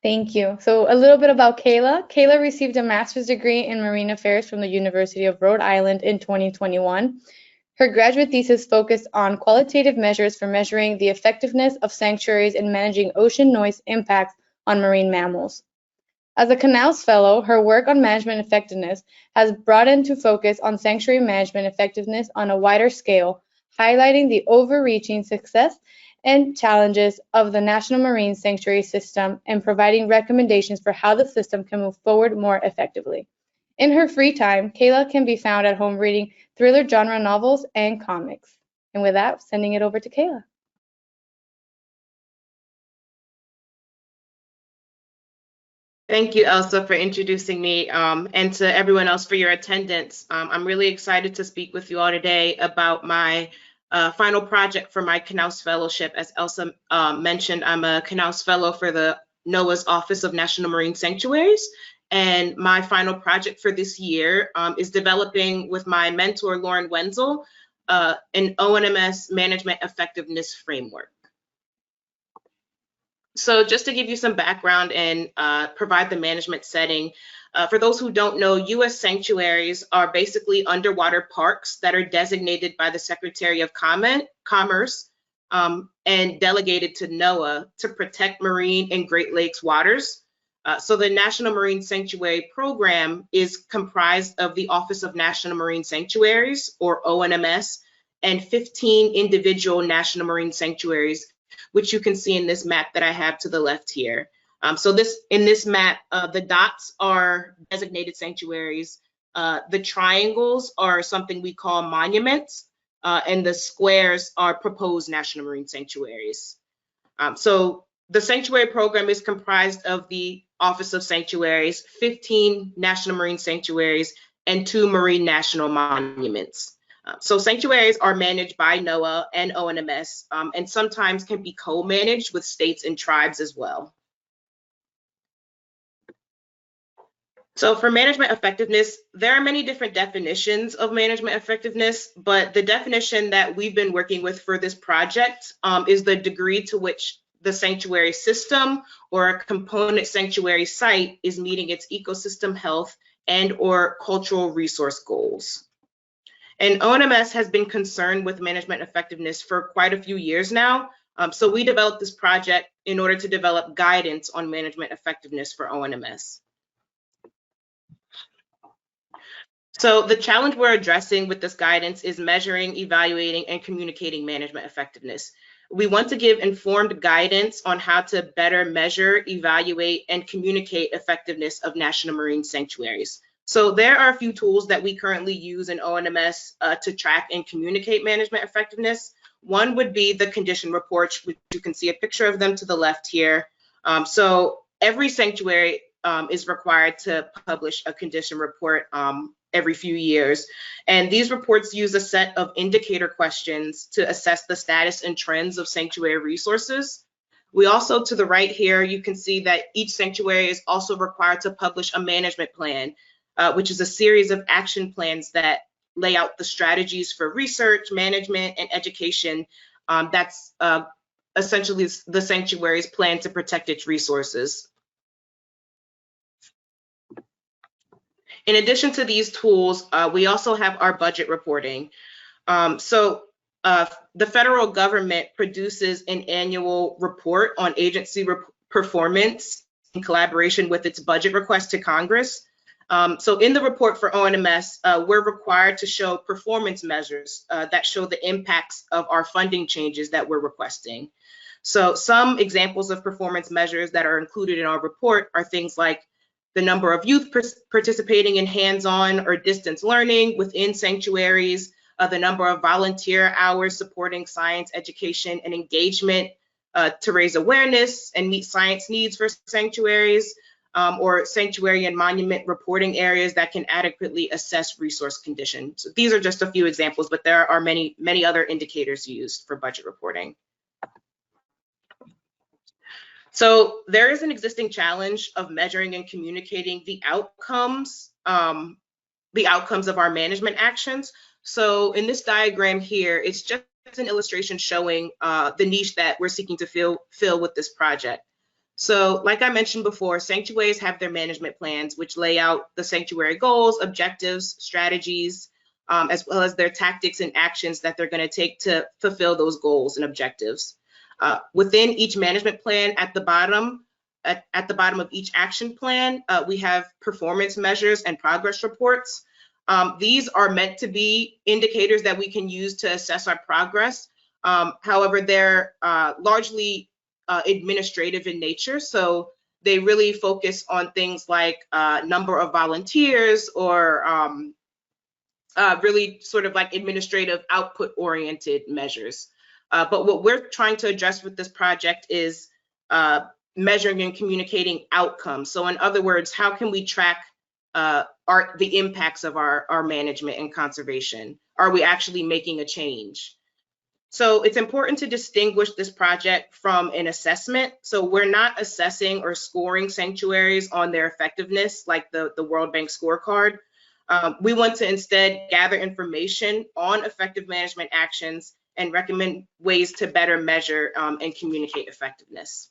Thank you. So a little bit about Kayla. Kayla received a master's degree in marine affairs from the University of Rhode Island in 2021. Her graduate thesis focused on qualitative measures for measuring the effectiveness of sanctuaries in managing ocean noise impacts on marine mammals. As a Knauss Fellow, her work on management effectiveness has broadened to focus on sanctuary management effectiveness on a wider scale, highlighting the overreaching success and challenges of the National Marine Sanctuary System and providing recommendations for how the system can move forward more effectively. In her free time, Kayla can be found at home reading thriller genre novels and comics. And with that, sending it over to Kayla. Thank you, Elsa, for introducing me, and to everyone else for your attendance. I'm really excited to speak with you all today about my final project for my Knauss Fellowship. As Elsa mentioned, I'm a Knauss Fellow for the NOAA's Office of National Marine Sanctuaries, and my final project for this year is developing with my mentor, Lauren Wenzel, an ONMS management effectiveness framework. So just to give you some background and provide the management setting, for those who don't know, U.S. sanctuaries are basically underwater parks that are designated by the Secretary of Commerce and delegated to NOAA to protect marine and Great Lakes waters. So the National Marine Sanctuary Program is comprised of the Office of National Marine Sanctuaries, or ONMS, and 15 individual National Marine Sanctuaries, which you can see in this map that I have to the left here. So in this map, the dots are designated sanctuaries. The triangles are something we call monuments, and the squares are proposed National Marine Sanctuaries. So the sanctuary program is comprised of the Office of Sanctuaries, 15 National Marine Sanctuaries, and 2 Marine National Monuments. So sanctuaries are managed by NOAA and ONMS, and sometimes can be co-managed with states and tribes as well. So for management effectiveness, there are many different definitions of management effectiveness, but the definition that we've been working with for this project is the degree to which the sanctuary system or a component sanctuary site is meeting its ecosystem health and or cultural resource goals. And ONMS has been concerned with management effectiveness for quite a few years now. So we developed this project in order to develop guidance on management effectiveness for ONMS. So the challenge we're addressing with this guidance is measuring, evaluating, and communicating management effectiveness. We want to give informed guidance on how to better measure, evaluate, and communicate effectiveness of national marine sanctuaries. So there are a few tools that we currently use in ONMS to track and communicate management effectiveness. One would be the condition reports, which you can see a picture of them to the left here. So every sanctuary is required to publish a condition report every few years. And these reports use a set of indicator questions to assess the status and trends of sanctuary resources. We also, to the right here, you can see that each sanctuary is also required to publish a management plan, which is a series of action plans that lay out the strategies for research, management, and education. That's essentially the sanctuary's plan to protect its resources. In addition to these tools, we also have our budget reporting. The federal government produces an annual report on agency performance in collaboration with its budget request to Congress. So in the report for ONMS, we're required to show performance measures that show the impacts of our funding changes that we're requesting. So some examples of performance measures that are included in our report are things like the number of youth participating in hands-on or distance learning within sanctuaries, the number of volunteer hours supporting science education and engagement to raise awareness and meet science needs for sanctuaries, or sanctuary and monument reporting areas that can adequately assess resource conditions. So these are just a few examples, but there are many, many other indicators used for budget reporting. So there is an existing challenge of measuring and communicating the outcomes of our management actions. So in this diagram here, it's just an illustration showing the niche that we're seeking to fill with this project. So like I mentioned before, sanctuaries have their management plans, which lay out the sanctuary goals, objectives, strategies, as well as their tactics and actions that they're going to take to fulfill those goals and objectives. Within each management plan, at the bottom of each action plan, we have performance measures and progress reports. These are meant to be indicators that we can use to assess our progress. However, they're largely administrative in nature, so they really focus on things like number of volunteers or really sort of like administrative output oriented measures. But what we're trying to address with this project is measuring and communicating outcomes. So in other words, how can we track the impacts of our management and conservation? Are we actually making a change? So it's important to distinguish this project from an assessment. So we're not assessing or scoring sanctuaries on their effectiveness like the World Bank scorecard. We want to instead gather information on effective management actions and recommend ways to better measure and communicate effectiveness.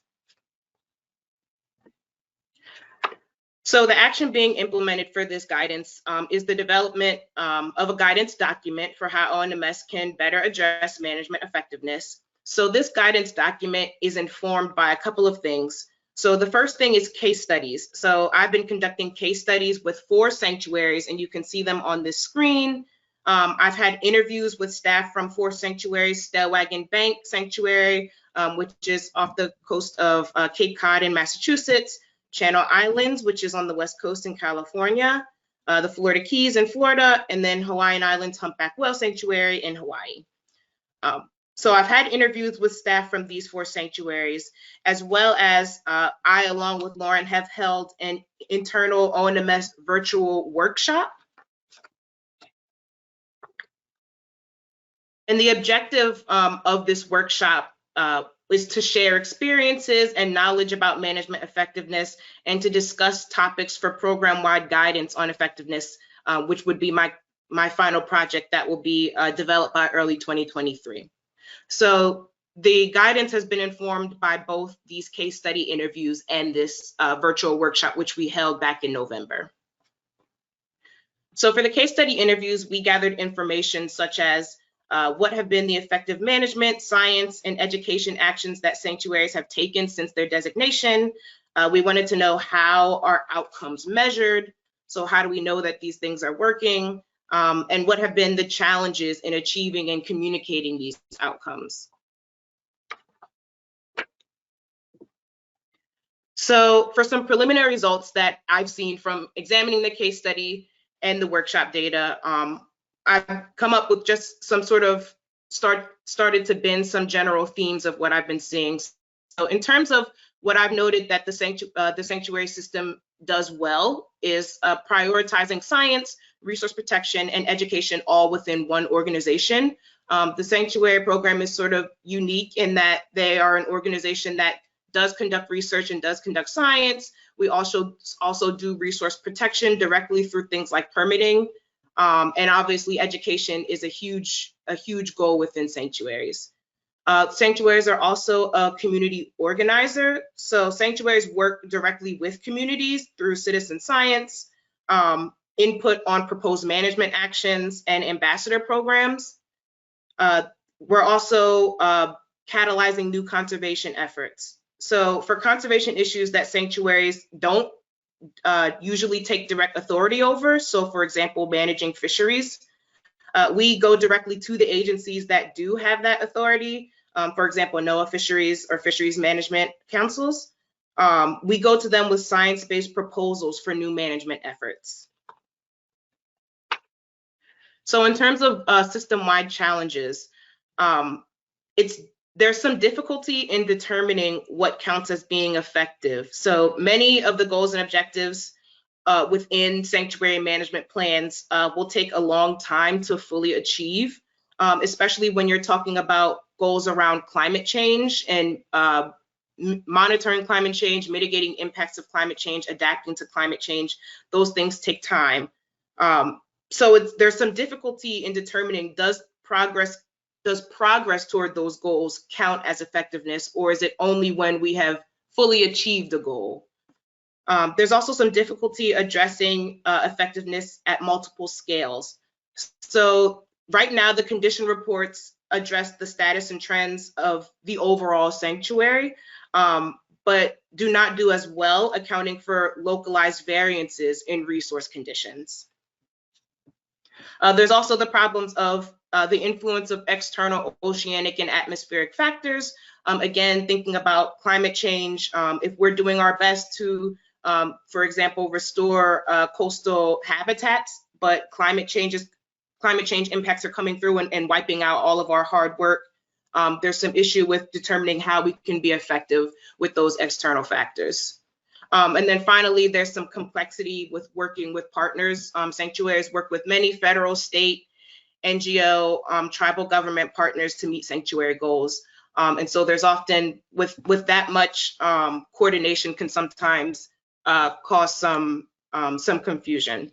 So the action being implemented for this guidance is the development of a guidance document for how ONMS can better address management effectiveness. So this guidance document is informed by a couple of things. So the first thing is case studies. So I've been conducting case studies with 4 sanctuaries, and you can see them on this screen. I've had interviews with staff from 4 sanctuaries: Stellwagen Bank Sanctuary, which is off the coast of Cape Cod in Massachusetts, Channel Islands, which is on the West Coast in California, the Florida Keys in Florida, and then Hawaiian Islands Humpback Whale Sanctuary in Hawaii. So I've had interviews with staff from these 4 sanctuaries, as well as I, along with Lauren, have held an internal ONMS virtual workshop. And the objective of this workshop is to share experiences and knowledge about management effectiveness and to discuss topics for program-wide guidance on effectiveness, which would be my final project that will be developed by early 2023. So the guidance has been informed by both these case study interviews and this virtual workshop, which we held back in November. So for the case study interviews, we gathered information such as what have been the effective management, science, and education actions that sanctuaries have taken since their designation. We wanted to know how are outcomes measured. So how do we know that these things are working? And what have been the challenges in achieving and communicating these outcomes? So for some preliminary results that I've seen from examining the case study and the workshop data, I've come up with just some sort of started to bend some general themes of what I've been seeing. So in terms of what I've noted that the sanctuary system does well is prioritizing science, resource protection, and education all within one organization. The sanctuary program is sort of unique in that they are an organization that does conduct research and does conduct science. We also do resource protection directly through things like permitting. And obviously education is a huge goal within sanctuaries. Sanctuaries are also a community organizer. So sanctuaries work directly with communities through citizen science, input on proposed management actions, and ambassador programs. We're also catalyzing new conservation efforts. So for conservation issues that sanctuaries don't usually take direct authority over, so for example, managing fisheries, we go directly to the agencies that do have that authority. For example, NOAA fisheries or fisheries management councils. We go to them with science-based proposals for new management efforts. So in terms of system-wide challenges, there's some difficulty in determining what counts as being effective. So many of the goals and objectives within sanctuary management plans will take a long time to fully achieve, especially when you're talking about goals around climate change and monitoring climate change, mitigating impacts of climate change, adapting to climate change. Those things take time. So there's some difficulty in determining does progress toward those goals count as effectiveness, or is it only when we have fully achieve the goal. There's also some difficulty addressing effectiveness at multiple scales. So right now, the condition reports address the status and trends of the overall sanctuary, but do not do as well accounting for localized variances in resource conditions. There's also the problems of the influence of external oceanic and atmospheric factors. Again, thinking about climate change, if we're doing our best to, for example, restore coastal habitats, but climate change impacts are coming through and wiping out all of our hard work, there's some issue with determining how we can be effective with those external factors. And then finally, there's some complexity with working with partners. Sanctuaries work with many federal, state, NGO, tribal government partners to meet sanctuary goals. And so there's often, with that much coordination can sometimes cause some confusion.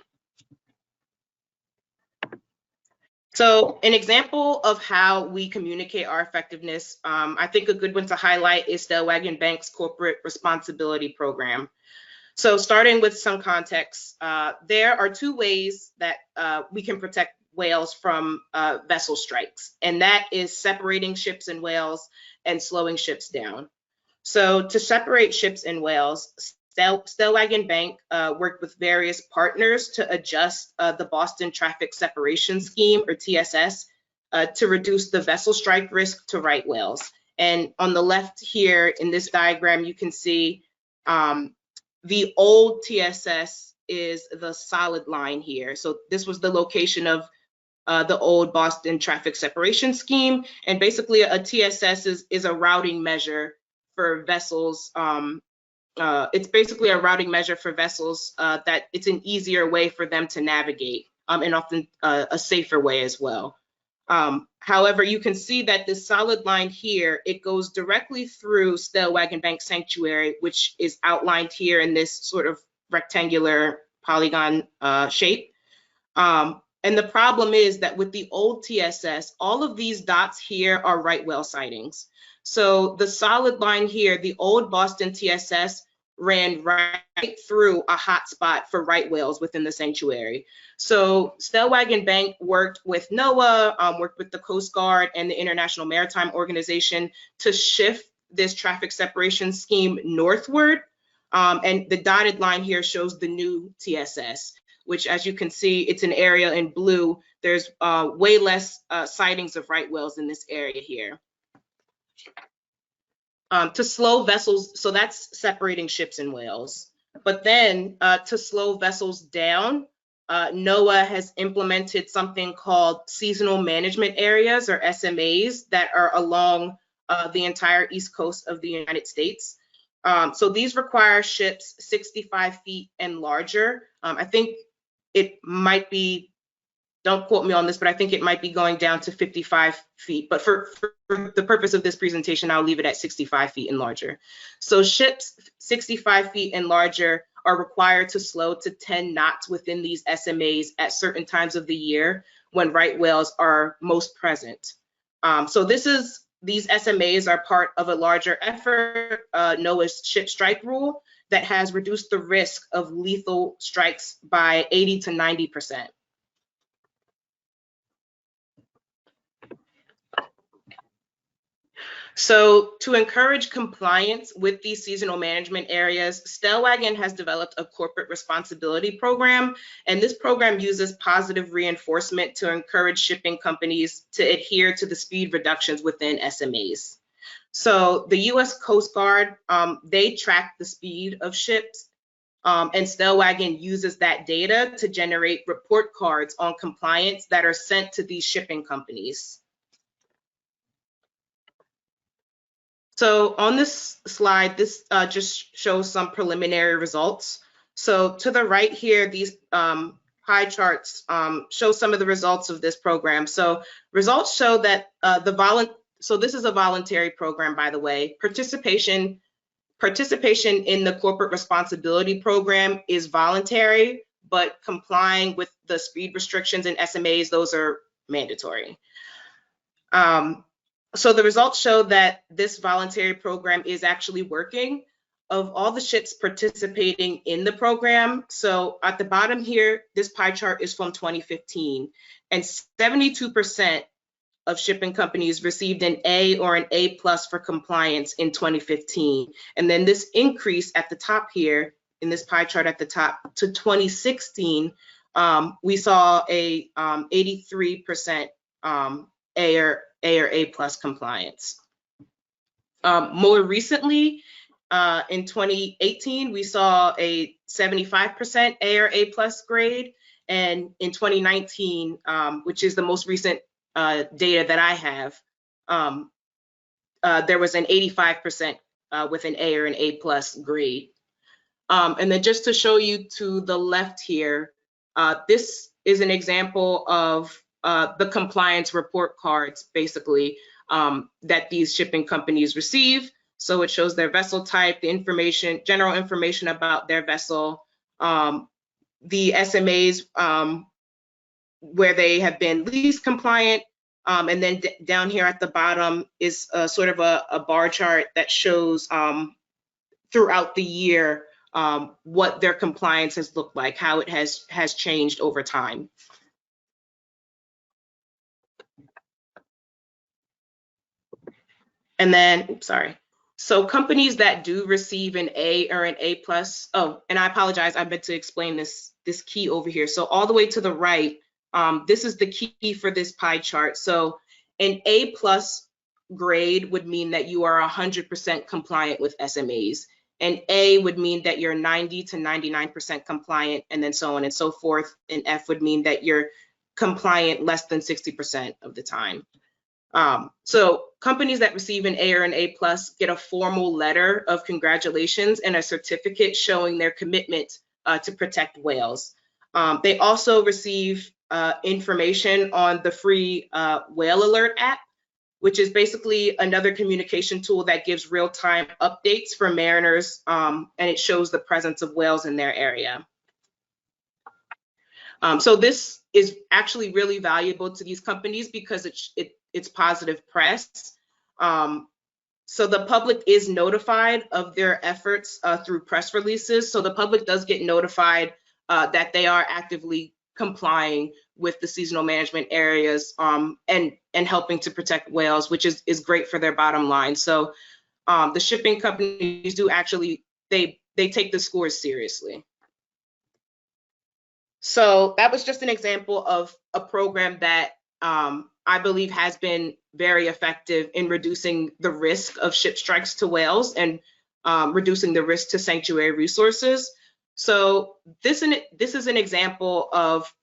So an example of how we communicate our effectiveness, I think a good one to highlight is Stellwagen Bank's Corporate Responsibility Program. So starting with some context, there are two ways that we can protect whales from vessel strikes, and that is separating ships and whales and slowing ships down. So to separate ships and whales, Stellwagen Bank worked with various partners to adjust the Boston Traffic Separation Scheme, or TSS, to reduce the vessel strike risk to right whales. And on the left here in this diagram, you can see the old TSS is the solid line here. So this was the location of the old Boston Traffic Separation Scheme. And basically a TSS is a routing measure for vessels. It's basically a routing measure for vessels that it's an easier way for them to navigate, and often a safer way as well. However, you can see that this solid line here, it goes directly through Stellwagen Bank Sanctuary, which is outlined here in this sort of rectangular polygon shape. And the problem is that with the old TSS, all of these dots here are right whale sightings. So the solid line here, the old Boston TSS, ran right through a hotspot for right whales within the sanctuary. So Stellwagen Bank worked with NOAA, worked with the Coast Guard and the International Maritime Organization to shift this traffic separation scheme northward. And the dotted line here shows the new TSS, which, as you can see, it's an area in blue. There's way less sightings of right whales in this area here. To slow vessels, so that's separating ships and whales. But then to slow vessels down, NOAA has implemented something called seasonal management areas, or SMAs, that are along the entire east coast of the United States. So these require ships 65 feet and larger. I think it might be, don't quote me on this, but I think it might be going down to 55 feet. But for the purpose of this presentation, I'll leave it at 65 feet and larger. So ships 65 feet and larger are required to slow to 10 knots within these SMAs at certain times of the year when right whales are most present. So these SMAs are part of a larger effort, NOAA's ship strike rule, that has reduced the risk of lethal strikes by 80 to 90%. So to encourage compliance with these seasonal management areas, Stellwagen has developed a corporate responsibility program, and this program uses positive reinforcement to encourage shipping companies to adhere to the speed reductions within SMAs. So the US Coast Guard, they track the speed of ships, and Stellwagen uses that data to generate report cards on compliance that are sent to these shipping companies. So on this slide, this just shows some preliminary results. So to the right here, these pie charts show some of the results of this program. So results show that so this is a voluntary program, by the way. Participation in the corporate responsibility program is voluntary, but complying with the speed restrictions in SMAs, those are mandatory. So the results show that this voluntary program is actually working. of all the ships participating in the program, so at the bottom here, this pie chart is from 2015, and 72% of shipping companies received an A or an A+ for compliance in 2015. And then this increase at the top here, in this pie chart at the top, to 2016, we saw a 83% A or A+ compliance. More recently, in 2018, we saw a 75% A or A+ grade, and in 2019, which is the most recent data that I have, there was an 85% with an A or an A+ grade. And then just to show you to the left here, this is an example of the compliance report cards, basically, that these shipping companies receive. So it shows their vessel type, the information, general information about their vessel, the SMAs where they have been least compliant, and then down here at the bottom is sort of a bar chart that shows throughout the year what their compliance has looked like, how it has changed over time. And then, oops, sorry. So companies that do receive an A or an A+, oh, and I apologize, I meant to explain this key over here. So all the way to the right, this is the key for this pie chart. So an A+ grade would mean that you are 100% compliant with SMAs. An A would mean that you're 90 to 99% compliant, and then so on and so forth. An F would mean that you're compliant less than 60% of the time. So companies that receive an A or an A+ get a formal letter of congratulations and a certificate showing their commitment to protect whales. They also receive information on the free Whale Alert app, which is basically another communication tool that gives real-time updates for mariners, and it shows the presence of whales in their area. So this is actually really valuable to these companies because it's positive press. So the public is notified of their efforts through press releases. So the public does get notified that they are actively complying with the seasonal management areas and helping to protect whales, which is great for their bottom line. So the shipping companies do actually, they take the scores seriously. So that was just an example of a program that I believe has been very effective in reducing the risk of ship strikes to whales and reducing the risk to sanctuary resources. So this is an example of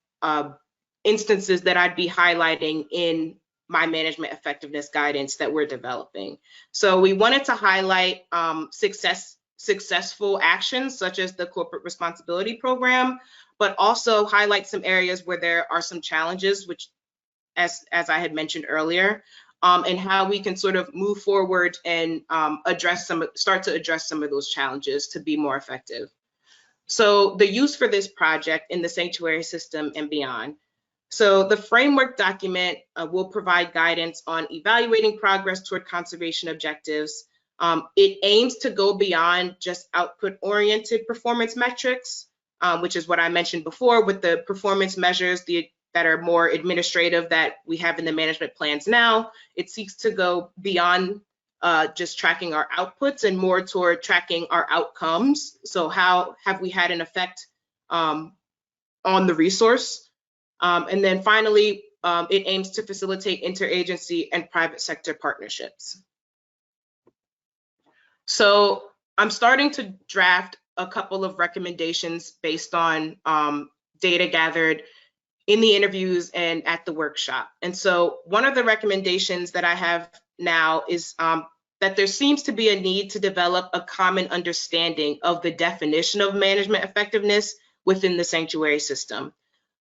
instances that I'd be highlighting in my management effectiveness guidance that we're developing. So we wanted to highlight successful actions such as the corporate responsibility program, but also highlight some areas where there are some challenges, which as I had mentioned earlier, and how we can sort of move forward and start to address some of those challenges to be more effective. So the use for this project in the sanctuary system and beyond. So the framework document will provide guidance on evaluating progress toward conservation objectives. It aims to go beyond just output-oriented performance metrics, which is what I mentioned before with the performance measures that are more administrative that we have in the management plans now. It seeks to go beyond just tracking our outputs and more toward tracking our outcomes. So how have we had an effect on the resource? And then finally, it aims to facilitate interagency and private sector partnerships. So I'm starting to draft a couple of recommendations based on data gathered in the interviews and at the workshop. And so one of the recommendations that I have now is that there seems to be a need to develop a common understanding of the definition of management effectiveness within the sanctuary system.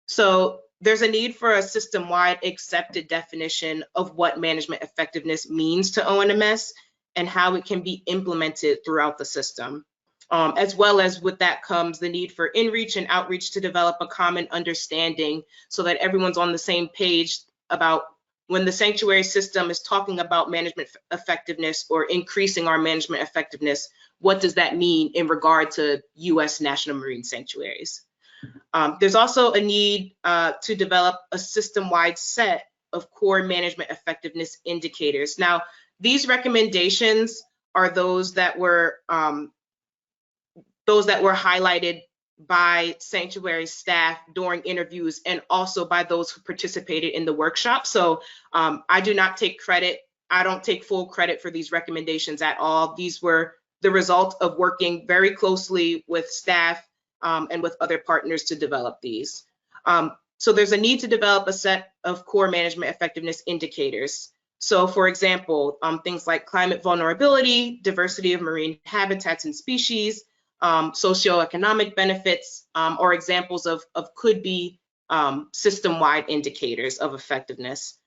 So there's a need for a system-wide accepted definition of what management effectiveness means to ONMS and how it can be implemented throughout the system. As well as with that comes the need for in-reach and outreach to develop a common understanding so that everyone's on the same page about when the sanctuary system is talking about management effectiveness or increasing our management effectiveness, what does that mean in regard to U.S. national marine sanctuaries? There's also a need to develop a system-wide set of core management effectiveness indicators. Now, these recommendations are those that were highlighted by sanctuary staff during interviews and also by those who participated in the workshop. So I do not take credit. I don't take full credit for these recommendations at all. These were the result of working very closely with staff and with other partners to develop these. So there's a need to develop a set of core management effectiveness indicators. So for example, things like climate vulnerability, diversity of marine habitats and species, socioeconomic benefits, or examples of could be system-wide indicators of effectiveness.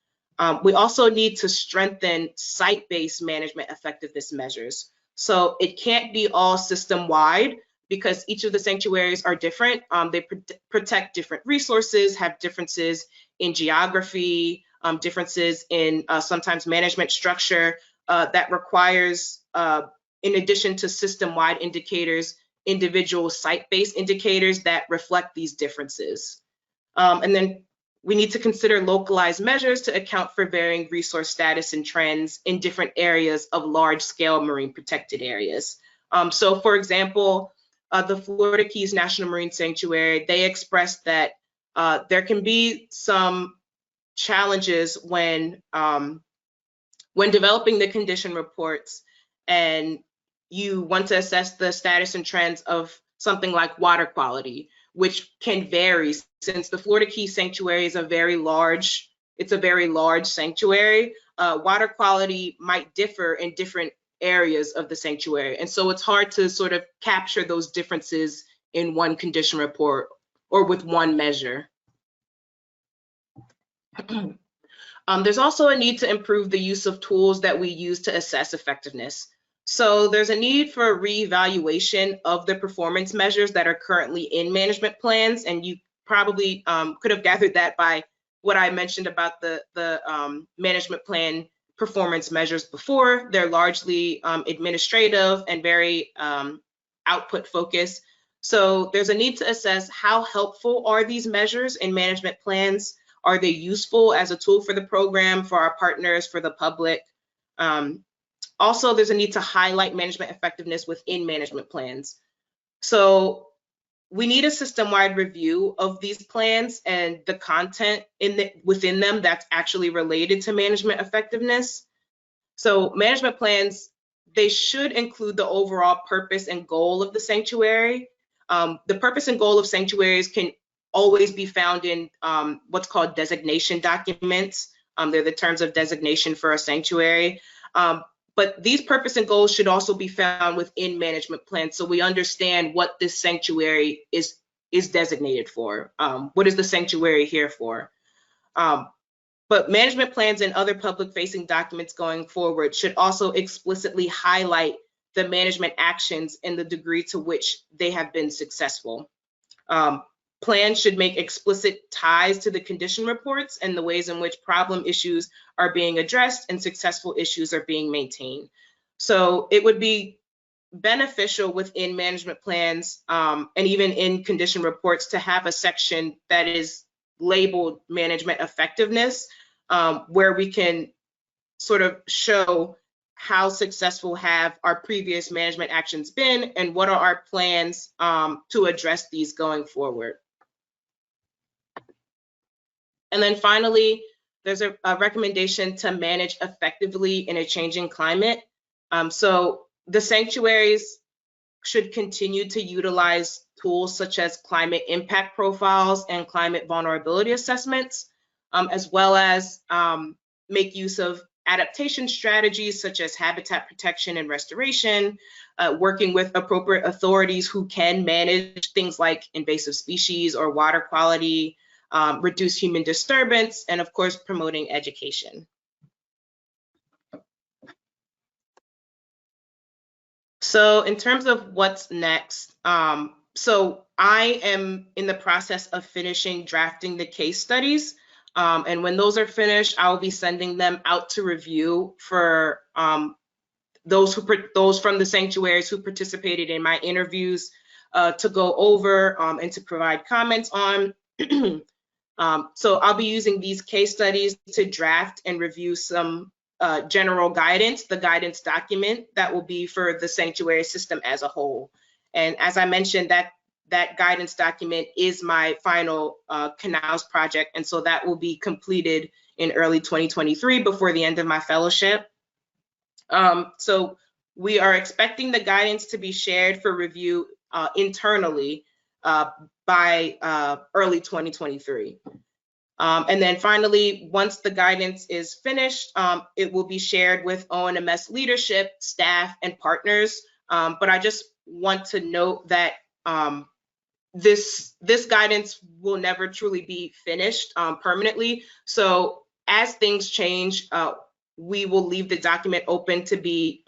We also need to strengthen site-based management effectiveness measures. So it can't be all system-wide because each of the sanctuaries are different. They protect different resources, have differences in geography, differences in sometimes management structure that requires, in addition to system-wide indicators, individual site-based indicators that reflect these differences. And then we need to consider localized measures to account for varying resource status and trends in different areas of large-scale marine protected areas. So for example, the Florida Keys National Marine Sanctuary, they expressed that there can be some challenges when developing the condition reports and you want to assess the status and trends of something like water quality, which can vary since the Florida Keys Sanctuary is a very large sanctuary. Water quality might differ in different areas of the sanctuary. And so it's hard to sort of capture those differences in one condition report or with one measure. There's also a need to improve the use of tools that we use to assess effectiveness. So there's a need for a reevaluation of the performance measures that are currently in management plans. And you probably could have gathered that by what I mentioned about the management plan performance measures before. They're largely administrative and very output focused. So there's a need to assess how helpful are these measures in management plans. Are they useful as a tool for the program, for our partners, for the public? Also, there's a need to highlight management effectiveness within management plans. So we need a system-wide review of these plans and the content within them that's actually related to management effectiveness. So management plans, they should include the overall purpose and goal of the sanctuary. The purpose and goal of sanctuaries can always be found in what's called designation documents. They're the terms of designation for a sanctuary. But these purpose and goals should also be found within management plans so we understand what this sanctuary is designated for. What is the sanctuary here for? But management plans and other public-facing documents going forward should also explicitly highlight the management actions and the degree to which they have been successful. Plans should make explicit ties to the condition reports and the ways in which problem issues are being addressed and successful issues are being maintained. So it would be beneficial within management plans and even in condition reports to have a section that is labeled management effectiveness, where we can sort of show how successful have our previous management actions been and what are our plans to address these going forward. And then finally, there's a recommendation to manage effectively in a changing climate. So the sanctuaries should continue to utilize tools such as climate impact profiles and climate vulnerability assessments, as well as make use of adaptation strategies such as habitat protection and restoration, working with appropriate authorities who can manage things like invasive species or water quality, reduce human disturbance, and of course, promoting education. So in terms of what's next, so I am in the process of finishing drafting the case studies. And when those are finished, I will be sending them out to review for those from the sanctuaries who participated in my interviews to go over and to provide comments on. So I'll be using these case studies to draft and review some general guidance, the guidance document that will be for the sanctuary system as a whole. And as I mentioned, that guidance document is my final Knauss project, and so that will be completed in early 2023 before the end of my fellowship. So we are expecting the guidance to be shared for review internally by early 2023. And then finally, once the guidance is finished, it will be shared with ONMS leadership, staff, and partners. But I just want to note that this guidance will never truly be finished permanently. So as things change, we will leave the document open to be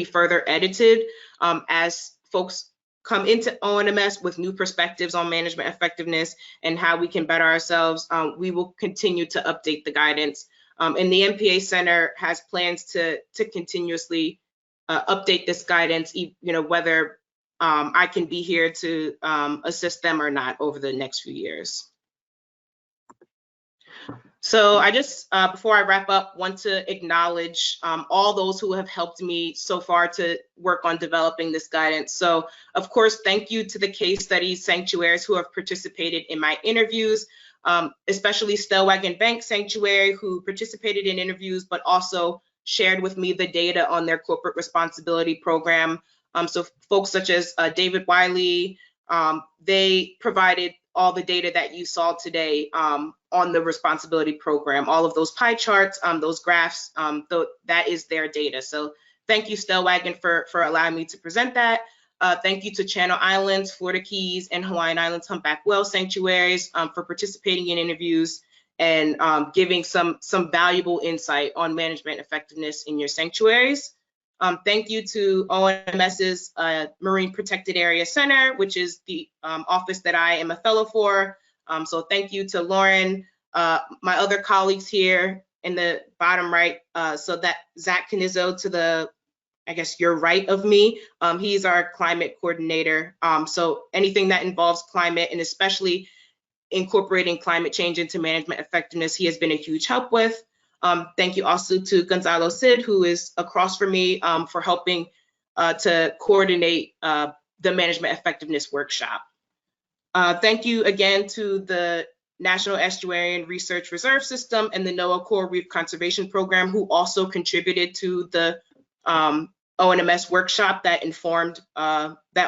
further edited as folks come into ONMS with new perspectives on management effectiveness and how we can better ourselves. We will continue to update the guidance. And the MPA Center has plans to continuously update this guidance, whether I can be here to assist them or not over the next few years. So I just, before I wrap up, want to acknowledge all those who have helped me so far to work on developing this guidance. So of course, thank you to the case studies sanctuaries who have participated in my interviews, especially Stellwagen Bank Sanctuary, who participated in interviews, but also shared with me the data on their corporate responsibility program. So folks such as David Wiley, they provided all the data that you saw today on the responsibility program, all of those pie charts, those graphs, that is their data. So thank you, Stellwagen, for allowing me to present that. Thank you to Channel Islands, Florida Keys, and Hawaiian Islands Humpback Whale Sanctuaries for participating in interviews and giving some valuable insight on management effectiveness in your sanctuaries. Thank you to ONMS's Marine Protected Area Center, which is the office that I am a fellow for. So thank you to Lauren, my other colleagues here in the bottom right. So that Zach Canizzo to the, I guess, your right of me, he's our climate coordinator. So anything that involves climate and especially incorporating climate change into management effectiveness, he has been a huge help with. Thank you also to Gonzalo Cid, who is across from me, for helping to coordinate the management effectiveness workshop. Thank you again to the National Estuarine Research Reserve System and the NOAA Coral Reef Conservation Program, who also contributed to the ONMS workshop that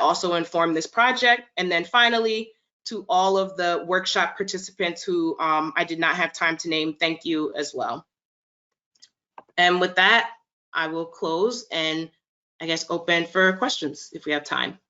also informed this project. And then finally, to all of the workshop participants who I did not have time to name, thank you as well. And with that, I will close and I guess open for questions if we have time.